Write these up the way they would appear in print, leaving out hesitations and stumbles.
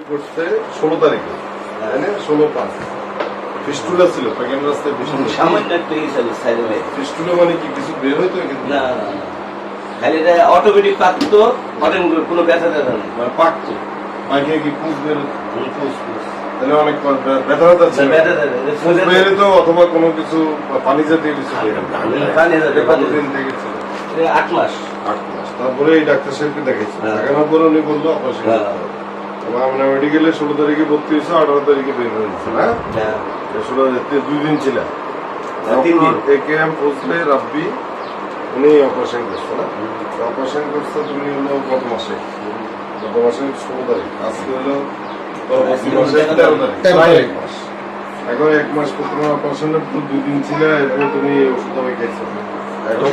করছে 16 তারিখে, তাই না? 16/5 ফিস্টুলা ছিল প্যাকেট রাস্তায় সামান্য একটা ইয়ে ছিল সাইডে। ফিস্টুলা মানে কি কিছু বের হইতো কিন্তু না না না, খালি এটা অটোমেটিক পাকতো, কোনো ব্যথা ব্যথা নেই। মানে পাকতো পাকে কি পুষ বের ফুস তাহলে অনেক ব্যথা ব্যথা ছিল, ব্যথা পুষ বের হতো অথবা কোনো কিছু পানি জাতীয় কিছু বের হতো। কতদিন থেকে ছিল? 8 মাস। 8 মাস। তারপরে এই ডাক্তার সাহেবকে দেখাইছি, হ্যাঁ। দেখানোর পরে উনি বললো অপারেশন করতে হবে। আমরা মেডিকেলে 16 তারিখে ভর্তি হয়েছে, 18 তারিখে বের হয়েছে না? 2 দিন ছিল। 3 দিন। AKM ফজলে রাব্বি উনি অপারেশন করছে না? অপারেশন করছে তুমি হলো গত মাসে 16 তারিখ, আজকে হলো পরবর্তী মাসে 13 তারিখ, প্রায় 1 মাস। এখন 1 মাস পর তোমার অপারেশনের 2 দিন ছিল, এরপর তুমি ওষুধ খাইছো। এখন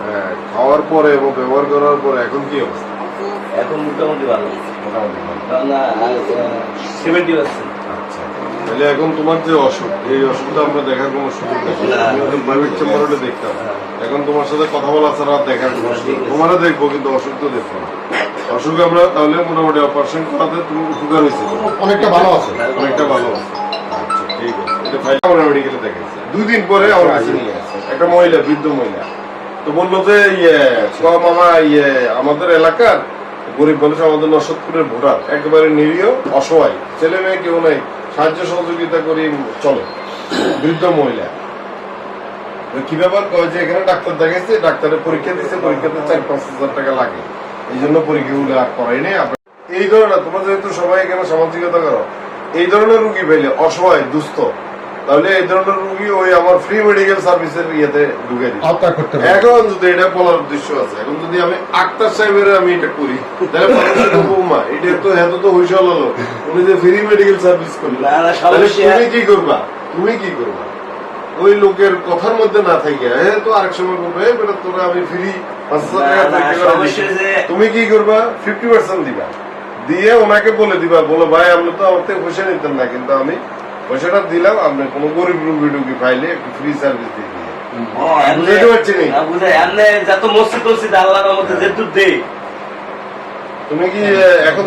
হ্যাঁ, খাওয়ার পরে এবং ব্যবহার করার পরে এখন কি অবস্থা? এখন মোটামুটি ভালো, মোটামুটি ভালো। 70%। আচ্ছা, তাহলে এখন তোমার যে অসুখ, এই অসুখটা আমরা দেখার কোনো সুযোগ নেই। প্রাইভেট চেম্বারে দেখতাম, এখন তোমার সাথে কথা বলা ছাড়া দেখার কোনো সুযোগ নেই। তোমারও দেখবো কিন্তু অসুখ তো দেখবো না। অসুখ আমরা তাহলে মোটামুটি অপারেশন করাতে তুমি উপকার হয়েছে, অনেকটা ভালো আছে, অনেকটা ভালো আছে। আচ্ছা ঠিক আছে, এটা ফাইল আমরা মেডিকেলে দেখেছি। 2 দিন পরে আমার কাছে নিয়ে আসছে একটা মহিলা, বৃদ্ধ মহিলা। তো বললো যে মামা আমাদের এলাকার গরিব মানুষ, আমাদের নরসদপুরের ভোটার, একেবারে নিরীহ অসহায়, ছেলে মেয়ে কেউ নাই, সাহায্য সহযোগিতা করি চলে। বৃদ্ধ মহিলা কি ব্যাপার কয় যে এখানে ডাক্তার দেখাইছে, ডাক্তারের পরীক্ষা দিচ্ছে, পরীক্ষাতে 4-5 হাজার টাকা লাগে, এই জন্য পরীক্ষাগুলো আর করাই নেই। এই ধরনের তোমরা যেহেতু সবাই এখানে সামাজিকতা করো, এই ধরনের রুগী পাইলে অসহায় দুস্থ, তাহলে এই ধরনের রুগী ওই আমার ফ্রি মেডিকেল সার্ভিসের ইয়েতে ঢুকে দিই। এখন যদি এটা বলার উদ্দেশ্য আছে, এখন যদি আমি আক্তার সাহেবের আমি এটা করি, তাহলে বৌমা এটা তো এত তো হইসা হলো, উনি যে ফ্রি মেডিকেল সার্ভিস করলেন, তুমি কি করবা? তুমি কি করবা? ওই লোকের কথার মধ্যে না থাকে তো আরেক সময় বলবে তোরা আমি ফ্রি 5,000 টাকা, তুমি কি করবা? 50% দিবা, দিয়ে ওনাকে বলে দিবা, বলো ভাই আপনি তো আমার থেকে পয়সা নিতেন না, কিন্তু আমি পয়সাটা দিলাম, আপনি কোনো গরিব রুগী টুগী পাইলে একটু ফ্রি সার্ভিস দিয়ে দিয়ে। বুঝতে পারছি না, তুমি কি এখন